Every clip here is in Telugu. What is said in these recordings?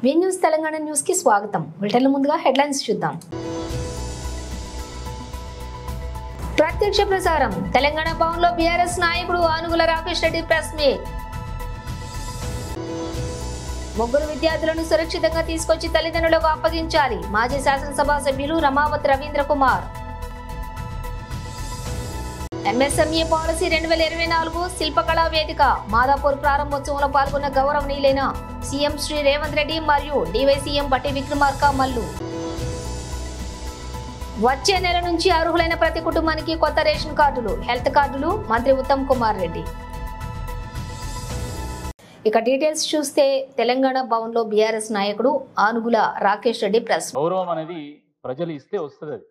వి న్యూస్ తెలంగాణ న్యూస్ కి స్వాగతం. బులెటిన్ల ముందుగా హెడ్లైన్స్ చూద్దాం. ప్రత్యక్ష ప్రసారం తెలంగాణ భవన్ లో బీఆర్ఎస్ నాయకుడు ఆనుగుల రాకేష్ రెడ్డి ప్రెస్ మీట్. ముగ్గురు విద్యార్థులను సురక్షితంగా తీసుకొచ్చి తల్లిదండ్రులకు అప్పగించాలి. మాజీ శాసనసభ సభ్యులు రమావత్ రవీంద్ర కుమార్. ఎంఎస్ఎంఈ పాలసీ 2024 శిల్పకళా వేదిక మాదాపూర్ ప్రారంభోత్సవంలో పాల్గొన్న గౌరవనీయులైన సీఎం శ్రీ రేవంత్ రెడ్డి మరియు డివైసీఎం బట్టి విక్రమార్క మల్లు. వచ్చే నెల నుంచి అర్హులైన ప్రతి కుటుంబానికి కొత్త రేషన్ కార్డులు, హెల్త్ కార్డులు మంత్రి ఉత్తమ్ కుమార్ రెడ్డి. ఇక డీటెయిల్స్ చూస్తే తెలంగాణ భవన్ లో బీఆర్ఎస్ నాయకుడు ఆనుగుల రాకేష్ రెడ్డి ప్రెస్. గౌరవం అనేది ప్రజలు ఇస్తే వస్తుంది, అది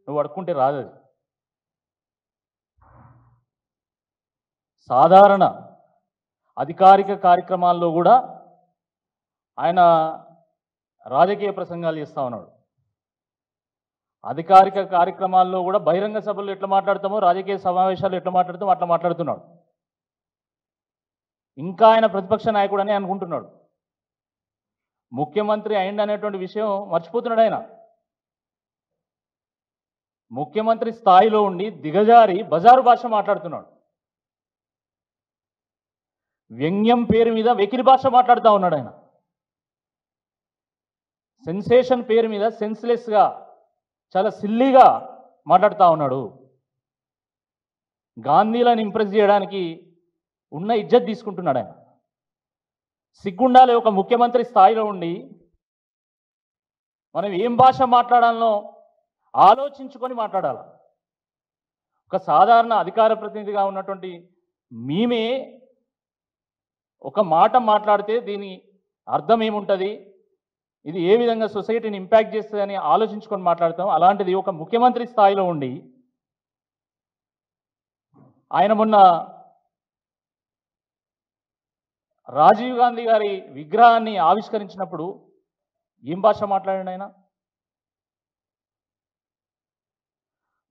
నువ్వు అడుక్కుంటే రాదు. అది సాధారణ అధికారిక కార్యక్రమాల్లో కూడా ఆయన రాజకీయ ప్రసంగాలు చేస్తూ ఉన్నాడు. అధికారిక కార్యక్రమాల్లో కూడా బహిరంగ సభలు ఎట్లా మాట్లాడతామో, రాజకీయ సమావేశాలు ఎట్లా మాట్లాడతామో అట్లా మాట్లాడుతున్నాడు. ఇంకా ఆయన ప్రతిపక్ష నాయకుడు అని అనుకుంటున్నాడు. ముఖ్యమంత్రి అయిందనేటువంటి విషయం మర్చిపోతున్నాడు. ఆయన ముఖ్యమంత్రి స్థాయిలో ఉండి దిగజారి బజారు భాష మాట్లాడుతున్నాడు. వ్యంగ్యం పేరు మీద వెకిలి భాష మాట్లాడుతూ ఉన్నాడు. ఆయన సెన్సేషన్ పేరు మీద సెన్స్లెస్గా చాలా సిల్లీగా మాట్లాడుతూ ఉన్నాడు. గాంధీలను ఇంప్రెస్ చేయడానికి ఉన్న ఇజ్జత్ తీసుకుంటున్నాడు. ఆయన సిగ్గుండాలి. ఒక ముఖ్యమంత్రి స్థాయిలో ఉండి మనం ఏం భాష మాట్లాడాలనో ఆలోచించుకొని మాట్లాడాలి. ఒక సాధారణ అధికార ప్రతినిధిగా ఉన్నటువంటి మేమే ఒక మాట మాట్లాడితే దీని అర్థం ఏముంటుంది, ఇది ఏ విధంగా సొసైటీని ఇంపాక్ట్ చేస్తుంది అని ఆలోచించుకొని మాట్లాడతాం. అలాంటిది ఒక ముఖ్యమంత్రి స్థాయిలో ఉండి ఆయన మొన్న రాజీవ్ గాంధీ గారి విగ్రహాన్ని ఆవిష్కరించినప్పుడు ఏం భాష మాట్లాడండి ఆయన?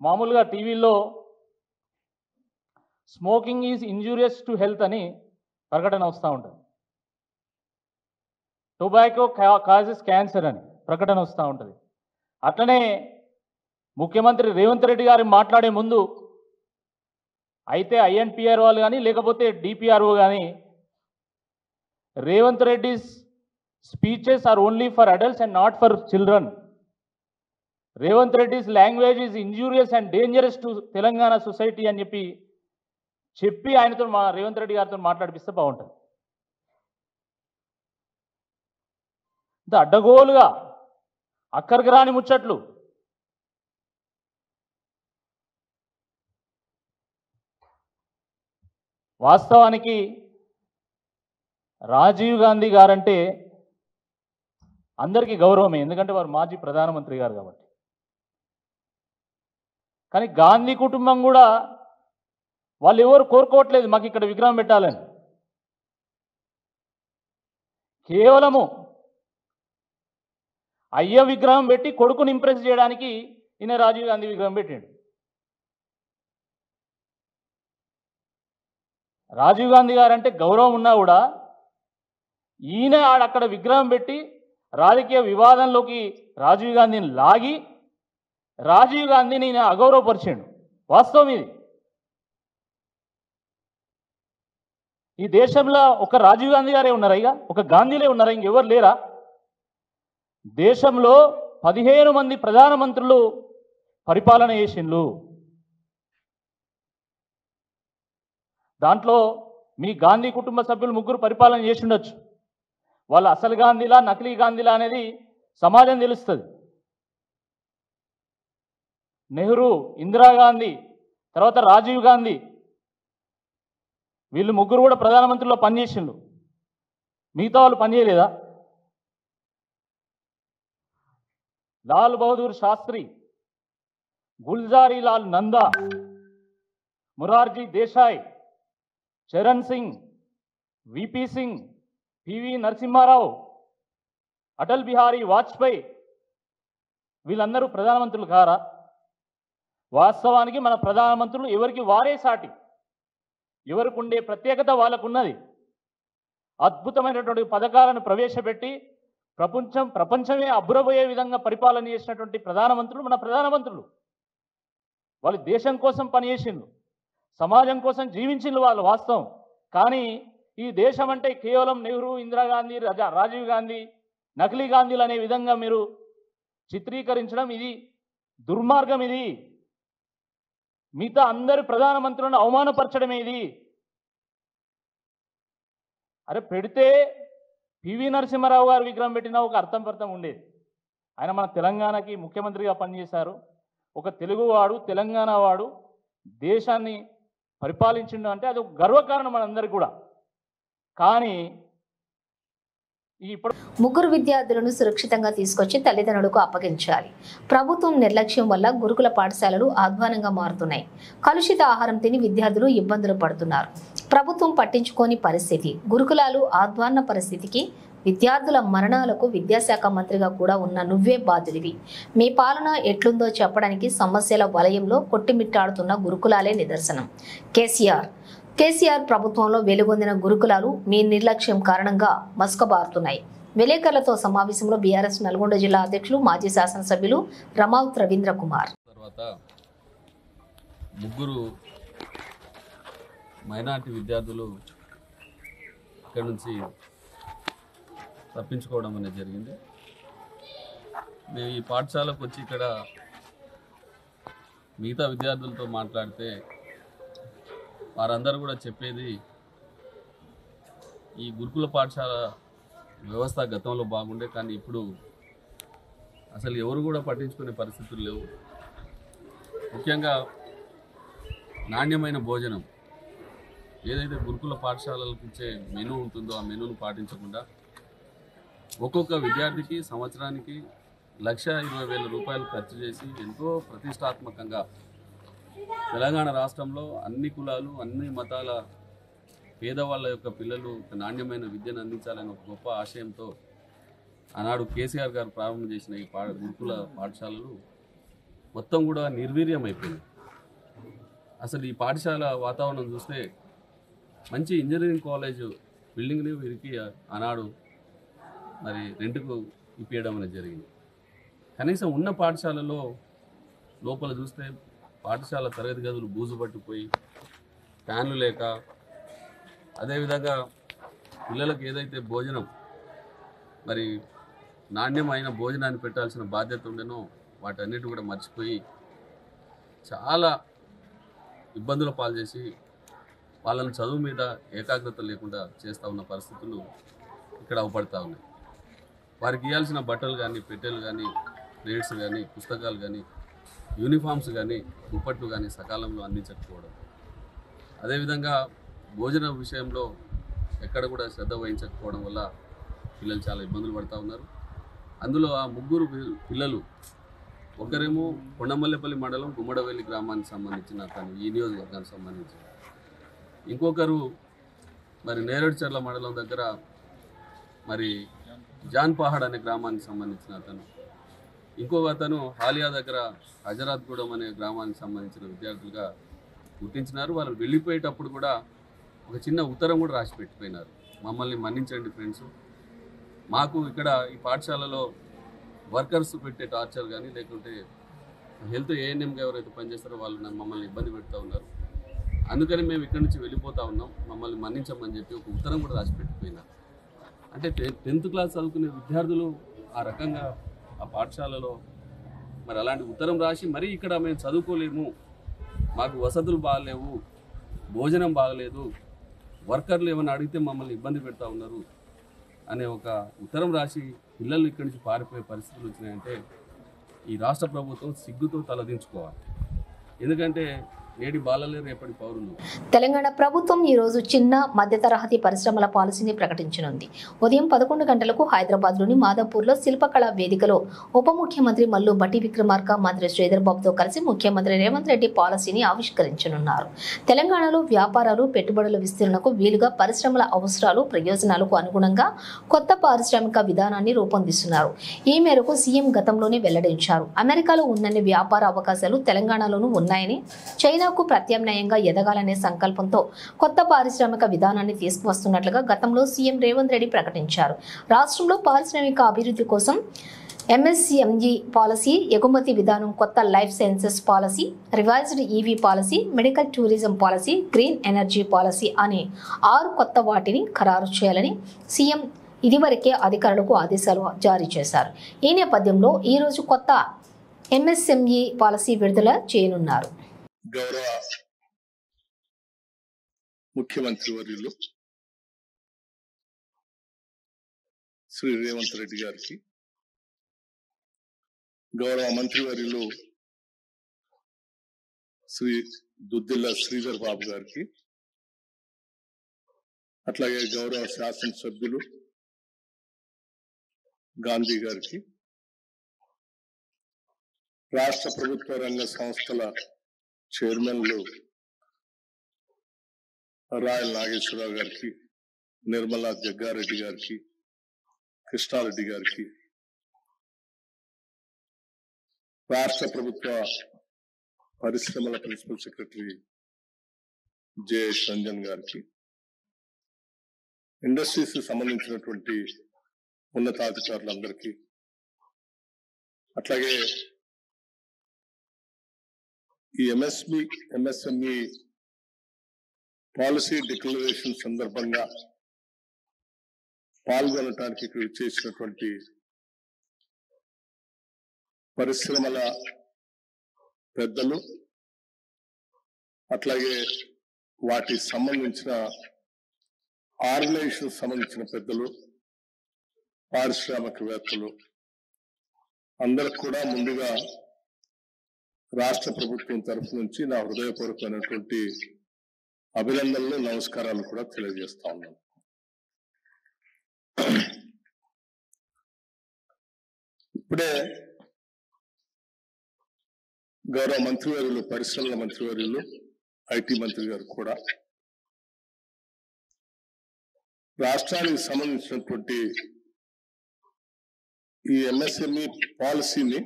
మామూలుగా టీవీలో smoking is injurious to health అని ప్రకటన వస్తూ ఉంటుంది. టొబాకో కాజెస్ క్యాన్సర్ అని ప్రకటన వస్తూ ఉంటుంది. అట్లనే ముఖ్యమంత్రి రేవంత్ రెడ్డి గారు మాట్లాడే ముందు అయితే ఐఎన్పిఆర్ వాళ్ళు కానీ లేకపోతే డిపిఆర్ఓ కానీ Revanth Reddy's speeches are only for adults and not for children. Revanth Reddy's language is injurious and dangerous to Telangana society అని చెప్పి ఆయనతో రేవంత్ రెడ్డి గారితో మాట్లాడిపిస్తే బాగుంటుంది. ఇంత అడ్డగోలుగా అక్కడికి రాని ముచ్చట్లు. వాస్తవానికి రాజీవ్ గాంధీ గారంటే అందరికీ గౌరవమే, ఎందుకంటే వారు మాజీ ప్రధానమంత్రి గారు కాబట్టి. కానీ గాంధీ కుటుంబం కూడా వాళ్ళు ఎవరు కోరుకోవట్లేదు మాకు ఇక్కడ విగ్రహం పెట్టాలని. కేవలము అయ్య విగ్రహం పెట్టి కొడుకుని ఇంప్రెస్ చేయడానికి ఈయన రాజీవ్ గాంధీ విగ్రహం పెట్టాడు. రాజీవ్ గాంధీ గారు అంటే గౌరవం ఉన్నా కూడా ఈయన అక్కడ విగ్రహం పెట్టి రాజకీయ వివాదంలోకి రాజీవ్ గాంధీని లాగి రాజీవ్ గాంధీని ఈయన అగౌరవపరిచాడు. వాస్తవం ఇది. ఈ దేశంలో ఒక రాజీవ్ గాంధీ గారే ఉన్నారా? ఇక ఒక గాంధీలే ఉన్నారా? ఇంకెవరు లేరా? దేశంలో 15 మంది ప్రధానమంత్రులు పరిపాలన చేసిండ్రు. దాంట్లో మీ గాంధీ కుటుంబ సభ్యులు 3 పరిపాలన చేసి ఉండొచ్చు. వాళ్ళు అసలు గాంధీలా నకిలీ గాంధీలా అనేది సమాజం తెలుస్తుంది. నెహ్రూ, ఇందిరాగాంధీ, తర్వాత రాజీవ్ గాంధీ, వీళ్ళు 3 కూడా ప్రధానమంత్రిలో పనిచేసిండ్రు. మిగతా వాళ్ళు పనిచేయలేదా? లాల్ బహదూర్ శాస్త్రి, గుల్జారీ లాల్ నందా, మురార్జీ దేశాయ్, చరణ్ సింగ్, విపి సింగ్, పివి నరసింహారావు, అటల్ బిహారీ వాజ్పేయి, వీళ్ళందరూ ప్రధానమంత్రులు కారా? వాస్తవానికి మన ప్రధానమంత్రులు ఎవరికి వారే సాటి. ఎవరికి ఉండే ప్రత్యేకత వాళ్ళకున్నది. అద్భుతమైనటువంటి పథకాలను ప్రవేశపెట్టి ప్రపంచమే అబ్బురబోయే విధంగా పరిపాలన చేసినటువంటి ప్రధానమంత్రులు మన ప్రధానమంత్రులు. వాళ్ళు దేశం కోసం పనిచేసిండ్రు, సమాజం కోసం జీవించిండ్రు వాళ్ళు వాస్తవం. కానీ ఈ దేశం అంటే కేవలం నెహ్రూ, ఇందిరాగాంధీ, రాజీవ్ గాంధీ, నకిలీ గాంధీలు అనే విధంగా మీరు చిత్రీకరించడం ఇది దుర్మార్గం. ఇది మిగతా అందరి ప్రధానమంత్రులను అవమానపరచడమే ఇది. అరే పెడితే పివి నరసింహారావు గారు విగ్రహం పెట్టినా ఒక అర్థం ఉండేది. ఆయన మన తెలంగాణకి ముఖ్యమంత్రిగా పనిచేశారు. ఒక తెలుగువాడు, తెలంగాణ వాడు దేశాన్ని పరిపాలించిండు అంటే అది ఒక గర్వకారణం మనందరికీ కూడా. కానీ ఇప్పుడు ముగ్గురు విద్యార్థులను సురక్షితంగా తీసుకొచ్చి తల్లిదండ్రులకు అప్పగించాలి. ప్రభుత్వం నిర్లక్ష్యం వల్ల గురుకుల పాఠశాలలు అధ్వానంగా మారుతున్నాయి. కలుషిత ఆహారం తిని విద్యార్థులు ఇబ్బందులు పడుతున్నారు. ప్రభుత్వం పట్టించుకోని పరిస్థితి. గురుకులాలు అధ్వాన్న పరిస్థితికి, విద్యార్థుల మరణాలకు విద్యాశాఖ మంత్రిగా కూడా ఉన్న నువ్వే బాధ్యుడివి. మీ పాలన ఎట్లుందో చెప్పడానికి సమస్యల వలయంలో కొట్టిమిట్టాడుతున్న గురుకులాలే నిదర్శనం. కేసీఆర్ ప్రభుత్వంలో వెలుగొందిన గురుకులాలు మీ నిర్లక్ష్యం కారణంగా మసకబారుతున్నాయి. విలేకరులతో సమావేశంలో బీఆర్ఎస్ నల్గొండ జిల్లా అధ్యక్షులు మాజీ శాసనసభ్యులు రమౌత్ రవీంద్ర కుమార్. తర్వాత ముగ్గురు మైనారిటీ విద్యార్థులు ఇక్కడ నుంచి తప్పించుకోవడం అనేది జరిగింది. మేము ఈ పాఠశాలకు వచ్చి ఇక్కడ మిగతా విద్యార్థులతో మాట్లాడితే వారందరూ కూడా చెప్పేది ఈ గురుకుల పాఠశాల వ్యవస్థ గతంలో బాగుండే, కానీ ఇప్పుడు అసలు ఎవరు కూడా పట్టించుకునే పరిస్థితులు లేవు. ముఖ్యంగా నాణ్యమైన భోజనం ఏదైతే గురుకుల పాఠశాలలకు ఇచ్చే మెనూ ఉంటుందో ఆ మెనూను పాటించకుండా ఒక్కొక్క విద్యార్థికి సంవత్సరానికి 1,20,000 రూపాయలు ఖర్చు చేసి ఎంతో ప్రతిష్టాత్మకంగా తెలంగాణ రాష్ట్రంలో అన్ని కులాలు, అన్ని మతాల పేదవాళ్ళ యొక్క పిల్లలు నాణ్యమైన విద్యను అందించాలని ఒక గొప్ప ఆశయంతో ఆనాడు కేసీఆర్ గారు ప్రారంభం చేసిన ఈ గురుకుల పాఠశాలలు మొత్తం కూడా నిర్వీర్యం అయిపోయింది. అసలు ఈ పాఠశాల వాతావరణం చూస్తే మంచి ఇంజనీరింగ్ కాలేజ్ బిల్డింగ్ని వీరికి ఆనాడు మరి రెంట్కు ఇప్పించడం అనేది జరిగింది. కనీసం ఉన్న పాఠశాలలో లోపల చూస్తే పాఠశాల తరగతి గదులు బూజు పట్టిపోయి ఫ్యాన్లు లేక, అదేవిధంగా పిల్లలకు ఏదైతే భోజనం మరి నాణ్యమైన భోజనాన్ని పెట్టాల్సిన బాధ్యత ఉండేనో వాటన్నిటి కూడా మర్చిపోయి చాలా ఇబ్బందుల పాలు చేసి వాళ్ళని చదువు మీద ఏకాగ్రత లేకుండా చేస్తూ ఉన్న పరిస్థితులు ఇక్కడ అవపడతా ఉన్నాయి. వారికి ఇవ్వాల్సిన బట్టలు కానీ, పెట్టెలు కానీ, ప్లేట్స్ కానీ, పుస్తకాలు కానీ, యూనిఫామ్స్ కానీ, దుప్పట్లు కానీ సకాలంలో అందించకపోవడం, అదేవిధంగా భోజన విషయంలో ఎక్కడ కూడా శ్రద్ధ వహించకపోవడం వల్ల పిల్లలు చాలా ఇబ్బందులు పడుతూ ఉన్నారు. అందులో ఆ ముగ్గురు పిల్లలు, ఒకరేమో కొండమల్లేపల్లి మండలం గుమ్మడవెల్లి గ్రామానికి సంబంధించిన అతను, ఈ నియోజకవర్గానికి సంబంధించి, ఇంకొకరు మరి నేరేడుచర్ల మండలం దగ్గర మరి జాన్పహాడ్ అనే గ్రామానికి సంబంధించిన అతను, ఇంకొక అతను హాలియా దగ్గర హజరాత్గూడెం అనే గ్రామానికి సంబంధించిన విద్యార్థులుగా గుర్తించినారు. వాళ్ళు వెళ్ళిపోయేటప్పుడు కూడా ఒక చిన్న ఉత్తరం కూడా రాసి పెట్టిపోయినారు. మమ్మల్ని మన్నించండి ఫ్రెండ్స్, మాకు ఇక్కడ ఈ పాఠశాలలో వర్కర్స్ పెట్టే టార్చర్ కానీ, లేకుంటే హెల్త్ ఏఎన్ఎంగా ఎవరైతే పనిచేస్తారో వాళ్ళు మమ్మల్ని ఇబ్బంది పెడుతూ ఉన్నారు, అందుకని మేము ఇక్కడి నుంచి వెళ్ళిపోతూ ఉన్నాం, మమ్మల్ని మన్నించమని చెప్పి ఒక ఉత్తరం కూడా రాసి పెట్టిపోయినారు. అంటే 10th క్లాస్ చదువుకునే విద్యార్థులు ఆ రకంగా ఆ పాఠశాలలో మరి అలాంటి ఉత్తరం రాసి, మరీ ఇక్కడ మేము చదువుకోలేము, మాకు వసతులు బాగలేవు, భోజనం బాగలేదు, వర్కర్లు ఏమైనా అడిగితే మమ్మల్ని ఇబ్బంది పెడతా ఉన్నారు అనే ఒక ఉత్తరం రాసి పిల్లలు ఇక్కడి నుంచి పారిపోయే పరిస్థితులు వచ్చినాయంటే ఈ రాష్ట్ర ప్రభుత్వం సిగ్గుతో తలదించుకోవాలి. ఎందుకంటే నేటి బాలలే రేపటి పౌరులు. తెలంగాణ ప్రభుత్వం ఈ రోజు చిన్న మధ్య తరహతి పరిశ్రమల పాలసీని ప్రకటించనుంది. ఉదయం 11 గంటలకు హైదరాబాద్లోని మాదాపూర్లో శిల్పకళా వేదికలో ఉప ముఖ్యమంత్రి మల్లు భట్టి విక్రమార్క, మంత్రి శ్రీధర్ బాబుతో కలిసి ముఖ్యమంత్రి రేవంత్ రెడ్డి పాలసీని ఆవిష్కరించనున్నారు. తెలంగాణలో వ్యాపారాలు, పెట్టుబడుల విస్తరణకు వీలుగా పరిశ్రమల అవసరాలు, ప్రయోజనాలకు అనుగుణంగా కొత్త పారిశ్రామిక విధానాన్ని రూపొందిస్తున్నారు. ఈ మేరకు సీఎం గతంలోనే వెల్లడించారు. అమెరికాలో ఉన్నన్ని వ్యాపార అవకాశాలు తెలంగాణలోనూ ఉన్నాయని, చైనా చైనాకు ప్రత్యామ్నాయంగా ఎదగాలనే సంకల్పంతో కొత్త పారిశ్రామిక విధానాన్ని తీసుకువస్తున్నట్లుగా గతంలో సీఎం రేవంత్ రెడ్డి ప్రకటించారు. రాష్ట్రంలో పారిశ్రామిక అభివృద్ధి కోసం MSME పాలసీ, ఎగుమతి విధానం, కొత్త life sciences policy, revised EV policy, medical tourism policy, green energy policy అనే 6 కొత్త వాటిని ఖరారు చేయాలని సీఎం ఇదివరకే అధికారులకు ఆదేశాలు జారీ చేశారు. ఈ నేపథ్యంలో ఈ రోజు కొత్త MSME పాలసీ విడుదల చేయనున్నారు. గౌరవ ముఖ్యమంత్రి వర్యులు శ్రీ రేవంత్ రెడ్డి గారికి, గౌరవ మంత్రివర్యులు శ్రీ దుద్దిల్ల శ్రీధర్ బాబు గారికి, అట్లాగే గౌరవ శాసనసభ్యులు గాంధీ గారికి, రాష్ట్ర ప్రభుత్వ రంగ సంస్థల చైర్మన్లు రాయల్ నాగేశ్వరరావు గారికి, నిర్మలా జగ్గారెడ్డి గారికి, కృష్ణారెడ్డి గారికి, రాష్ట్ర ప్రభుత్వ పరిశ్రమల ప్రిన్సిపల్ సెక్రటరీ జేఎస్ రంజన్ గారికి, ఇండస్ట్రీస్ కి సంబంధించినటువంటి ఉన్నతాధికారులందరికీ, అట్లాగే ఈ MSME పాలసీ డిక్లరేషన్ సందర్భంగా పాల్గొనడానికి ఇక్కడ చేసినటువంటి పరిశ్రమల పెద్దలు, అట్లాగే వాటి సంబంధించిన ఆర్గనైజేషన్ సంబంధించిన పెద్దలు, పారిశ్రామికవేత్తలు అందరికి కూడా ముందుగా రాష్ట్ర ప్రభుత్వం తరఫు నుంచి నా హృదయపూర్వకమైనటువంటి అభినందనలు, నమస్కారాలు కూడా తెలియజేస్తా ఉన్నాను. ఇప్పుడే గౌరవ మంత్రివర్యులు, పరిశ్రమల మంత్రివర్యులు, IT మంత్రి గారు కూడా రాష్ట్రానికి సంబంధించినటువంటి ఈ MSME పాలసీని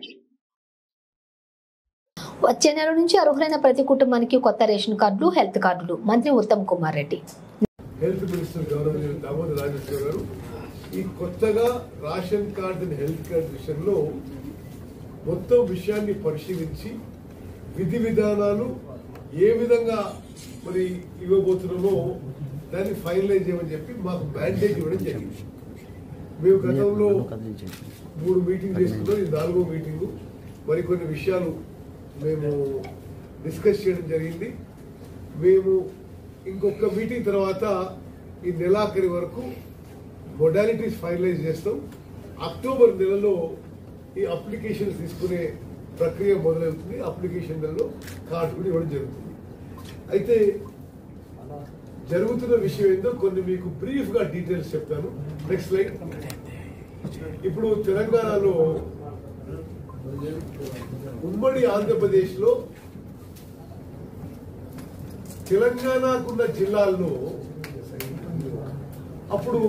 వచ్చే నెల నుంచి అర్హులైన ప్రతి కుటుంబానికి కొత్త రేషన్ కార్డులు, హెల్త్ కార్డులు మంత్రి ఉత్తమ్ కుమార్ రెడ్డి. హెల్త్ మినిస్టర్ గౌరవనీయులు దామోదర్ రాజేశ్వర గారు ఈ కొత్తగా రేషన్ కార్డు, హెల్త్ కార్డు విషయంలో మొత్తం విషయాన్ని పరిశీలించి విధి విధానాలు ఏ విధంగా మరి ఇవ్వబోతున్నామో దాన్ని ఫైనలైజ్ చేయమని చెప్పి మాకు మ్యాండేట్ ఇవ్వడం జరిగింది. మేము గతంలో 3 మీటింగ్ చేసుకున్నాం, ఇది 4వ మీటింగు. మరికొన్ని విషయాలు మేము డిస్కస్ చేయడం జరిగింది. మేము ఇంకొక మీటింగ్ తర్వాత ఈ నెలాఖరి వరకు మొడాలిటీస్ ఫైనలైజ్ చేస్తాం. అక్టోబర్ నెలలో ఈ అప్లికేషన్ తీసుకునే ప్రక్రియ మొదలవుతుంది. అప్లికేషన్ నెలలో కార్డు కూడా ఇవ్వడం జరుగుతుంది. అయితే జరుగుతున్న విషయం ఏందో కొన్ని మీకు బ్రీఫ్ గా డీటెయిల్స్ చెప్తాను. Next slide. ఇప్పుడు తెలంగాణలో ఉమ్మడి ఆంధ్రప్రదేశ్ లో తెలంగాణకున్న జిల్లాల్లో అప్పుడు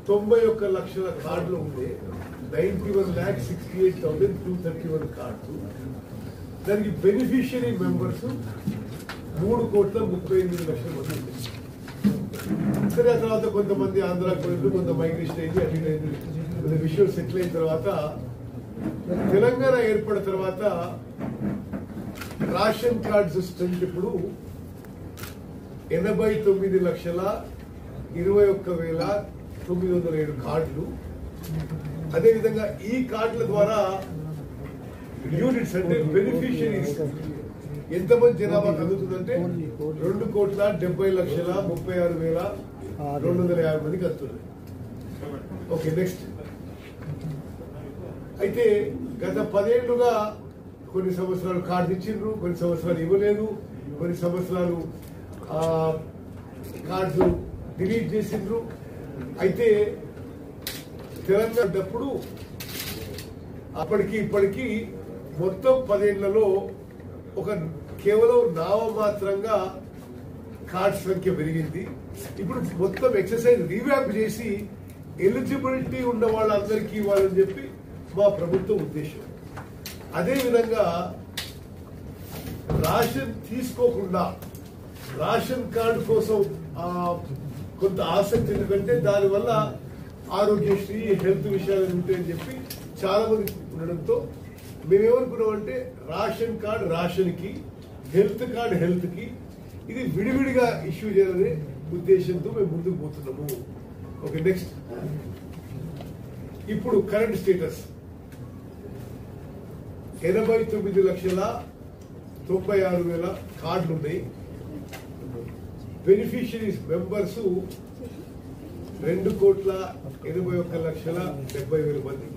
91 లక్షల కార్డులు ఉండే 91,68,231 కార్డులు. దానికి బెనిఫిషియరీ మెంబర్స్ 3,38,00,000 మంది. సరే, ఆ తర్వాత కొంతమంది ఆంధ్రాకి పోయింది, కొంత మైగ్రేషన్ అయింది, అటు కొన్ని విషయాలు సెటిల్ అయిన తర్వాత తెలంగాణ ఏర్పడిన తర్వాత రేషన్ కార్డ్స్ స్ట్రెంత్ ఇప్పుడు 89,21,907 కార్డులు. అదేవిధంగా ఈ కార్డుల ద్వారా యూనిట్స్ అంటే బెనిఫిషియరీస్ ఎంతమంది జనాభా కలుగుతుందంటే 2,70,36,250 మందికి వస్తుంది. Okay, next. అయితే గత 10 ఏళ్లుగా కొన్ని సంవత్సరాలు కార్డు ఇచ్చిండ్రు, కొన్ని సంవత్సరాలు ఇవ్వలేదు, కొన్ని సంవత్సరాలు కార్డు డిలీట్ చేసిండ్రు. అయితే తెలంగాణప్పుడు అప్పటికి ఇప్పటికీ మొత్తం 10 ఏళ్లలో ఒక కేవలం నామమాత్రంగా కార్డ్స్ సంఖ్య పెరిగింది. ఇప్పుడు మొత్తం ఎక్సర్సైజ్ రీవ్యాంప్ చేసి ఎలిజిబిలిటీ ఉన్న వాళ్ళందరికీ ఇవ్వాలని చెప్పి మా ప్రభుత్వ ఉద్దేశం. అదేవిధంగా రేషన్ తీసుకోకుండా రేషన్ కార్డు కోసం కొంత ఆసక్తి, ఎందుకంటే దానివల్ల ఆరోగ్యశ్రీ హెల్త్ విషయాలు ఉంటాయని చెప్పి చాలా మంది ఉండడంతో మేమేమనుకున్నామంటే రేషన్ కార్డు రేషన్కి, హెల్త్ కార్డు హెల్త్కి, ఇది విడివిడిగా ఇష్యూ చేయాలనే ఉద్దేశంతో మేము ముందుకు పోతున్నాము. Okay, next. ఇప్పుడు కరెంట్ స్టేటస్ 89,96,000 కార్డులు ఉన్నాయి. బెనిఫిషరీస్ మెంబర్స్ 2,81,70,000 మంది.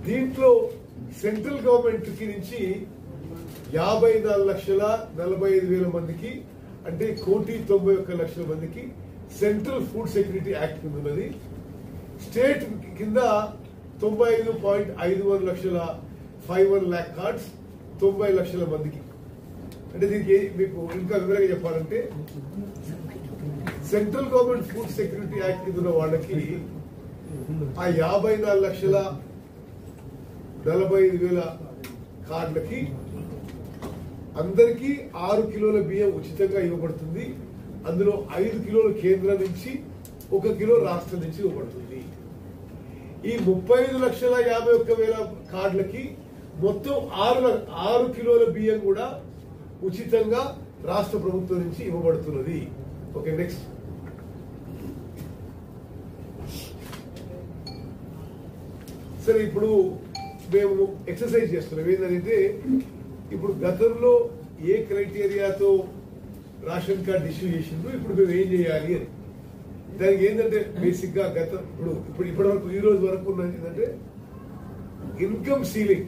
దీంట్లో సెంట్రల్ గవర్నమెంట్ నుంచి 54,45,000 మందికి, అంటే 1,91,00,000 మందికి సెంట్రల్ ఫుడ్ సెక్యూరిటీ యాక్ట్ కింద ఉన్నది. స్టేట్ కింద 95,51 lakh కార్డ్స్ 90 లక్షల మందికి. అంటే దీనికి మీకు ఇంకా వివరంగా చెప్పాలంటే central government food security act కింద ఉన్న వాళ్ళకి ఆ 54,45,000 కార్డులకి అందరికీ 6 కిలోల బియ్యం ఉచితంగా ఇవ్వబడుతుంది. అందులో 5 కిలోలు కేంద్రం నుంచి, 1 కిలో రాష్ట్రం నుంచి ఇవ్వబడుతుంది. ఈ 35,51,000 కార్డులకి మొత్తం 6 కిలోల బియ్యం కూడా ఉచితంగా రాష్ట్ర ప్రభుత్వం నుంచి ఇవ్వబడుతున్నది. Okay, next. సరే, ఇప్పుడు మేము ఎక్సర్సైజ్ చేస్తున్నాం. ఏంటంటే ఇప్పుడు గతంలో ఏ క్రైటీరియాతో రేషన్ కార్డు ఇష్యూ చేసిండ్రు, ఇప్పుడు మేము ఏం చేయాలి అని. దానికి ఏంటంటే బేసిక్ గా ఇప్పటి వరకు ఈ రోజు వరకు ఉన్నది ఏంటంటే ఇన్కమ్ సీలింగ్,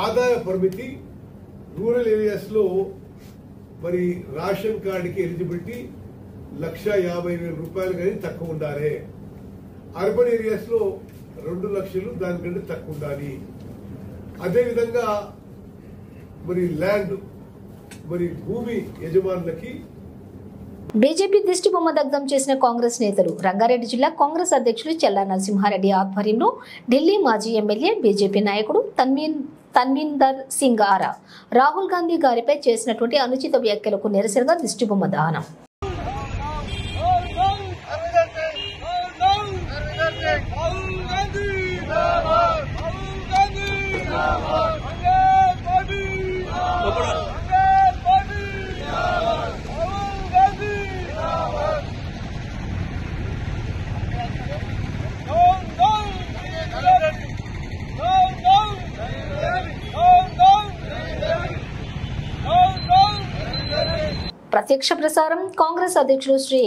ఆదాయ పరిమితి. రూరల్ ఏరియాస్ లో మరి రేషన్ కార్డుకి ఎలిజిబిలిటీ 1,50,000 రూపాయలు కానీ తక్కువ ఉండాలి. అర్బన్ ఏరియాస్ లో 2 లక్షలు దానికంటే తక్కువ ఉండాలి. అదేవిధంగా మరి ల్యాండ్, మరి భూమి యజమానులకి. బీజేపీ దిష్టి బొమ్మ దగ్ధం చేసిన కాంగ్రెస్ నేతలు. రంగారెడ్డి జిల్లా కాంగ్రెస్ అధ్యక్షులు చెల్లా నరసింహారెడ్డి ఆధ్వర్యంలో ఢిల్లీ మాజీ ఎమ్మెల్యే బీజేపీ నాయకుడు తన్వీందర్ సింగ్ ఆరా రాహుల్ గాంధీ గారిపై చేసినటువంటి అనుచిత వ్యాఖ్యలకు నిరసనగా దిష్టి బొమ్మ దహనం. ప్రత్యక్ష ప్రసారం. కాంగ్రెస్ అధ్యక్షుడు శ్రీ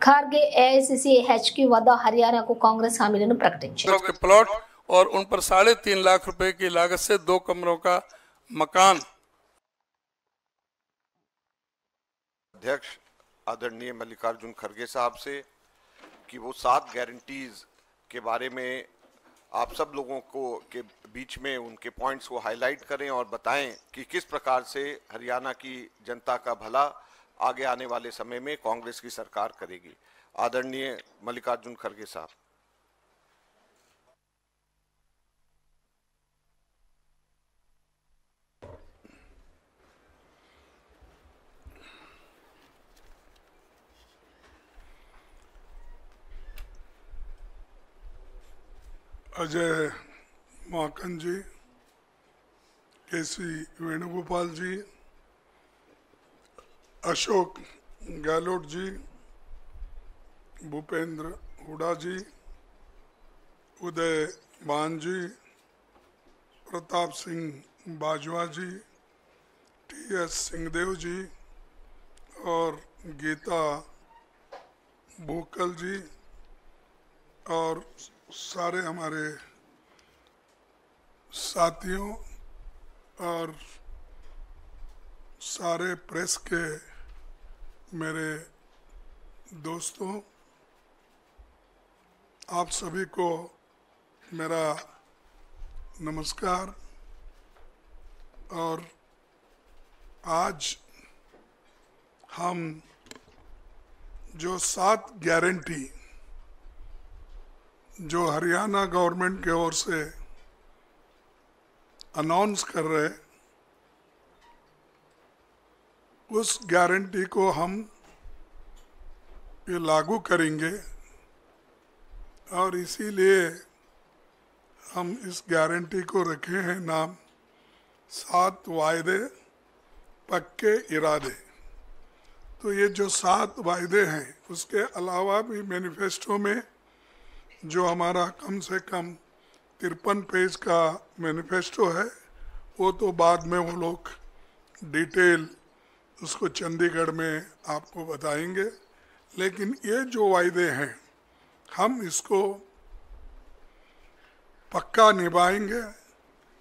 ఖార్గే ఏఐసిసి హెచ్క్యూ వద్ద హర్యానాకు కాంగ్రెస్ హామీలను ప్రకటించారు. प्लॉट और उन पर 3.5 लाख रुपए की लागत से 2 कमरों का मकान। अध्यक्ष आदरणीय मल्लिकार्जुन खड़गे साहब से कि वो 7 गारंटीज के बारे में आप सब लोगों को के बीच में उनके पॉइंट्स को हाईलाइट करें और बताएं कि किस प्रकार से हरियाणा की जनता का भला आगे आने वाले समय में कांग्रेस की सरकार करेगी। आदरणीय मल्लिकार्जुन खड़गे साहब। अजय माकन जी, केसी वेणुगोपाल जी, अशोक गहलोत जी, भूपेंद्र हुडा जी, उदय मान जी, प्रताप सिंह बाजवा जी, टीएस सिंहदेव जी और गीता भूकल जी और सारे हमारे साथियों और सारे प्रेस के मेरे दोस्तों, आप सभी को मेरा नमस्कार। और आज हम जो 7 गारंटी जो हरियाणा गवर्नमेंट की ओर से अनाउंस कर रहे, उस गारंटी को हम ये लागू करेंगे और इसीलिए हम इस गारंटी को रखे हैं नाम 7 वायदे पक्के इरादे। तो ये जो 7 वायदे हैं उसके अलावा भी मैनिफेस्टो में जो हमारा कम से कम 53 पेज का मैनिफेस्टो है वो तो बाद में वो लोग डिटेल उसको चंडीगढ़ में आपको बताएंगे, लेकिन ये जो वायदे हैं हम इसको पक्का निभाएंगे।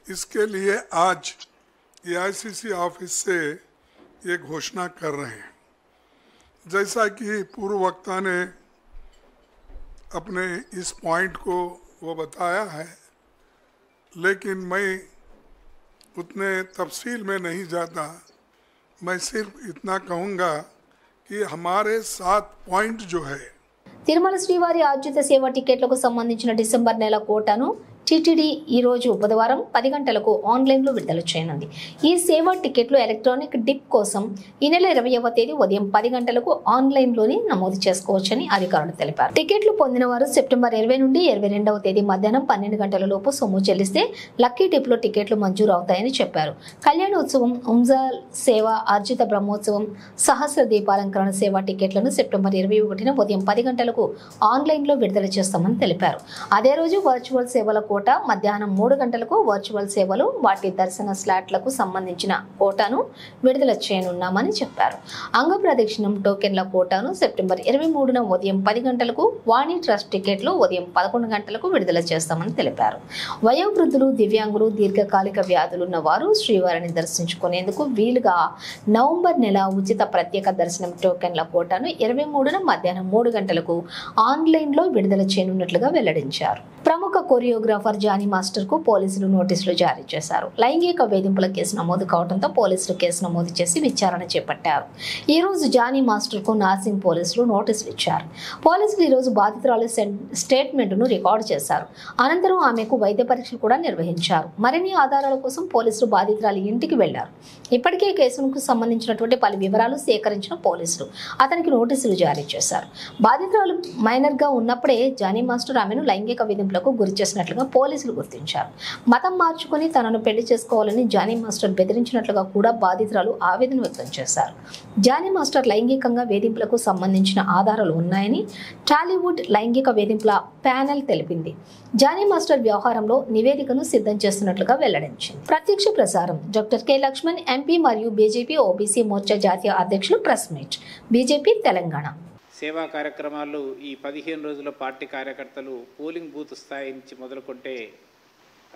इसके लिए आज एआईसीसी ऑफिस से ये घोषणा कर रहे हैं। जैसा कि पूर्व वक्ता ने अपने इस पॉइंट को वो बताया है, लेकिन मैं उतने तफसील में नहीं जाता। मैं सिर्फ इतना कहूँगा कि हमारे 7 पॉइंट जो है తిరుమల శ్రీవారి ఆర్జిత సేవ టికెట్లకు సంబంధించిన డిసెంబర్ నెల కోటాను టీటీడీ ఈ రోజు బుధవారం 10 గంటలకు ఆన్లైన్లో విడుదల చేయనుంది. ఈ సేవా టికెట్లు ఎలక్ట్రానిక్ డిప్ కోసం ఈ నెల 20వ తేదీ ఉదయం 10 గంటలకు ఆన్లైన్లోని నమోదు చేసుకోవచ్చని అధికారులు తెలిపారు. టికెట్లు పొందిన వారు సెప్టెంబర్ 20 నుండి 22వ తేదీ మధ్యాహ్నం 12 గంటల లోపు సొమ్ము చెల్లిస్తే లక్కీ డిప్లో టికెట్లు మంజూరు అవుతాయని చెప్పారు. కళ్యాణోత్సవం, ఉంజాల్ సేవ, ఆర్జిత బ్రహ్మోత్సవం, సహస్ర దీపాలంకరణ సేవా టికెట్లను సెప్టెంబర్ 21న ఉదయం 10 గంటలకు ఆన్లైన్లో విడుదల చేస్తామని తెలిపారు. అదే రోజు వర్చువల్ సేవల కోటా మధ్యాహ్నం 3 గంటలకు వర్చువల్ సేవలు, వాటి దర్శన స్లాట్లకు సంబంధించిన కోటాను విడుదల చేయనున్నామని చెప్పారు. అంగ ప్రదక్షిణం టోకెన్ల కోటాను సెప్టెంబర్ 23న ఉదయం 10 గంటలకు, వాణి ట్రస్ట్ టికెట్లు ఉదయం 11 గంటలకు విడుదల చేస్తామని తెలిపారు. వయోవృద్ధులు, దివ్యాంగులు, దీర్ఘకాలిక వ్యాధులున్న వారు శ్రీవారిని దర్శించుకునేందుకు వీలుగా నవంబర్ నెల ఉచిత ప్రత్యేక దర్శనం టోకెన్ల కోటాను 23న మధ్యాహ్నం 3 గంటలకు ఆన్లైన్లో విడుదల చేయనున్నట్లుగా వెల్లడించారు. ప్రముఖ కొరియోగ్రాఫర్ జానీ మాస్టర్ కు పోలీసులు నోటీసులు జారీ చేశారు. లైంగిక వేధింపుల కేసు నమోదు కావడంతో పోలీసులు కేసు నమోదు చేసి విచారణ చేపట్టారు. ఈ రోజు జానీ మాస్టర్ కు నార్సింగ్ పోలీసులు నోటీసులు ఇచ్చారు. పోలీసులు ఈ రోజు బాధితురాలి స్టేట్మెంట్ ను రికార్డు చేశారు. అనంతరం ఆమెకు వైద్య పరీక్షలు కూడా నిర్వహించారు. మరిన్ని ఆధారాల కోసం పోలీసులు బాధితురాలి ఇంటికి వెళ్లారు. ఇప్పటికే కేసుకు సంబంధించినటువంటి పలు వివరాలు సేకరించిన పోలీసులు అతనికి నోటీసులు జారీ చేశారు. బాధితురాలు మైనర్ గా ఉన్నప్పుడే జానీ మాస్టర్ ఆమెను లైంగిక వేధింపులకు గురి చేసినట్లుగా పోలీసులు గుర్తించారు. మతం మార్చుకుని తనను పెళ్లి చేసుకోవాలని జానీ మాస్టర్ బెదిరించినట్లుగా కూడా బాధితురాలు ఆవేదన వ్యక్తం చేశారు. జానీ మాస్టర్ లైంగికంగా వేధింపులకు సంబంధించిన ఆధారాలు ఉన్నాయని టాలీవుడ్ లైంగిక వేధింపుల ప్యానెల్ తెలిపింది. జానీ మాస్టర్ వ్యవహారంలో నివేదికను సిద్ధం చేస్తున్నట్లుగా వెల్లడించింది. ప్రత్యక్ష ప్రసారం. డాక్టర్ కె లక్ష్మణ్ ఎంపీ మరియు బీజేపీ ఓబీసీ మోర్చా జాతీయ అధ్యక్షులు ప్రెస్ మీట్. బీజేపీ తెలంగాణ. సేవా కార్యక్రమాలు ఈ 15 రోజుల పార్టీ కార్యకర్తలు పోలింగ్ బూత్ స్థాయి నుంచి మొదలుకుంటే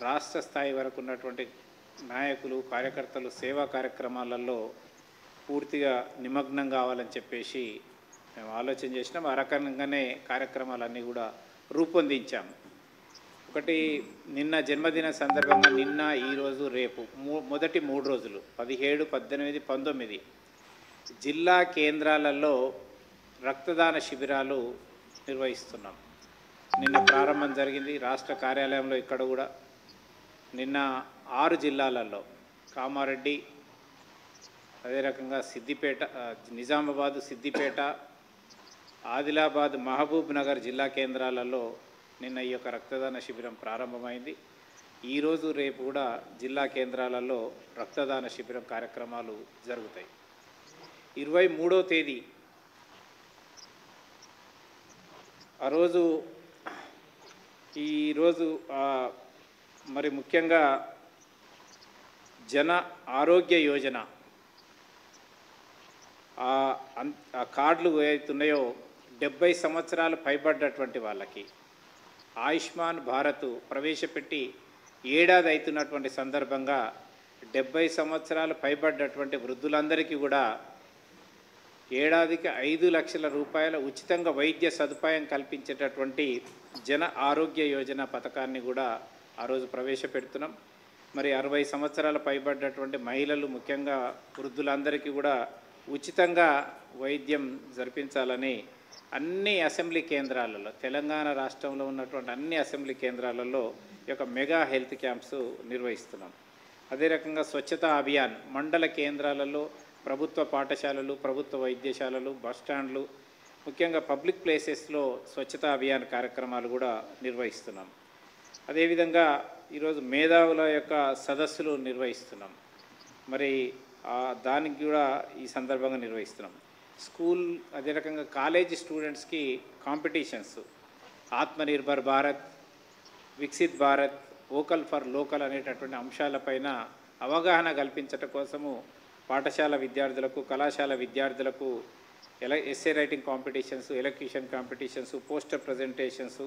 రాష్ట్ర స్థాయి వరకు ఉన్నటువంటి నాయకులు, కార్యకర్తలు సేవా కార్యక్రమాలలో పూర్తిగా నిమగ్నం కావాలని చెప్పేసి మేము ఆలోచన చేసినాం. ఆ రకంగానే కార్యక్రమాలన్నీ కూడా రూపొందించాము. ఒకటి, నిన్న జన్మదిన సందర్భంగా నిన్న, ఈరోజు, రేపు మొదటి 3 రోజులు 17, 18, 19 జిల్లా కేంద్రాలలో రక్తదాన శిబిరాలు నిర్వహిస్తున్నాం. నిన్న ప్రారంభం జరిగింది రాష్ట్ర కార్యాలయంలో. ఇక్కడ కూడా నిన్న 6 జిల్లాలలో కామారెడ్డి, అదే రకంగా సిద్దిపేట, నిజామాబాద్, సిద్దిపేట, ఆదిలాబాద్, మహబూబ్ నగర్ జిల్లా కేంద్రాలలో నిన్న ఈ యొక్క రక్తదాన శిబిరం ప్రారంభమైంది. ఈరోజు, రేపు కూడా జిల్లా కేంద్రాలలో రక్తదాన శిబిరం కార్యక్రమాలు జరుగుతాయి. 23వ తేదీ ఈరోజు మరి ముఖ్యంగా జన ఆరోగ్య యోజన ఆ కార్డులు ఏవైతున్నాయో 70 సంవత్సరాలు పైబడ్డటువంటి వాళ్ళకి ఆయుష్మాన్ భారత్ ప్రవేశపెట్టి ఏడాది అవుతున్నటువంటి సందర్భంగా 70 సంవత్సరాలు పైబడ్డటువంటి వృద్ధులందరికీ కూడా ఏడాదికి 5 లక్షల రూపాయల ఉచితంగా వైద్య సదుపాయం కల్పించేటటువంటి జన ఆరోగ్య యోజన పథకాన్ని కూడా ఆ రోజు ప్రవేశపెడుతున్నాం. మరి 60 సంవత్సరాల పైబడ్డటువంటి మహిళలు, ముఖ్యంగా వృద్ధులందరికీ కూడా ఉచితంగా వైద్యం జరిపించాలని అన్ని అసెంబ్లీ కేంద్రాలలో, తెలంగాణ రాష్ట్రంలో ఉన్నటువంటి అన్ని అసెంబ్లీ కేంద్రాలలో ఈ యొక్క మెగా హెల్త్ క్యాంప్స్ నిర్వహిస్తున్నాం. అదే రకంగా స్వచ్ఛతా అభియాన్ మండల కేంద్రాలలో ప్రభుత్వ పాఠశాలలు, ప్రభుత్వ వైద్యశాలలు, బస్టాండ్లు, ముఖ్యంగా పబ్లిక్ ప్లేసెస్లో స్వచ్ఛతా అభియాన్ కార్యక్రమాలు కూడా నిర్వహిస్తున్నాం. అదేవిధంగా ఈరోజు మేధావుల యొక్క సదస్సులు నిర్వహిస్తున్నాం. మరి దానికి కూడా ఈ సందర్భంగా నిర్వహిస్తున్నాం. స్కూల్ అదే రకంగా కాలేజీ స్టూడెంట్స్కి competitions, Atmanirbhar Bharat, Viksit Bharat, vocal for local అనేటటువంటి అంశాలపైన అవగాహన కల్పించటం కోసము పాఠశాల విద్యార్థులకు, కళాశాల విద్యార్థులకు essay writing competitions, elocution competitions, poster presentations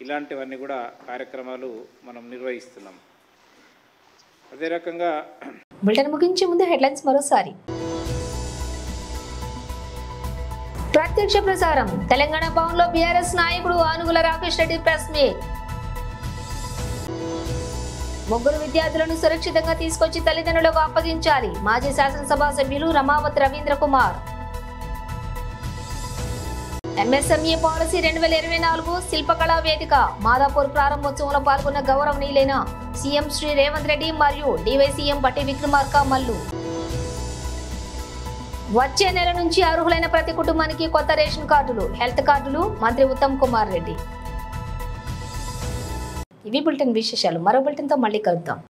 ఇలాంటివన్నీ కూడా కార్యక్రమాలు మనం నిర్వహిస్తున్నాం. అదే రకంగా బులెటిన్ ముగించే ముందు హెడ్లైన్స్ మరోసారి. ప్రత్యక్ష ప్రసారం. తెలంగాణ భవన్లో బీఆర్ఎస్ నాయకుడు ఆనుగుల రాకేష్ రెడ్డి ప్రెస్ మీట్. ముగ్గురు విద్యార్థులను సురక్షితంగా తీసుకొచ్చి తల్లిదండ్రులకు అప్పగించాలి. మాజీ శాసనసభ సభ్యులు రమావత్ రవీంద్ర కుమార్. ఎంఎస్ఎంఈ పాలసీ 2024 శిల్పకళా వేదిక మాదాపూర్ ప్రారంభోత్సవంలో పాల్గొన్న గౌరవనీయులైన సీఎం శ్రీ రేవంత్ రెడ్డి మరియు డివైసీఎం బట్టి విక్రమార్క మల్లు. వచ్చే నెల నుంచి అర్హులైన ప్రతి కుటుంబానికి కొత్త రేషన్ కార్డులు, హెల్త్ కార్డులు మంత్రి ఉత్తమ్ కుమార్ రెడ్డి. ఇవి బులెటిన్ విశేషాలు. మరో బులెటిన్తో మళ్ళీ కలుద్దాం.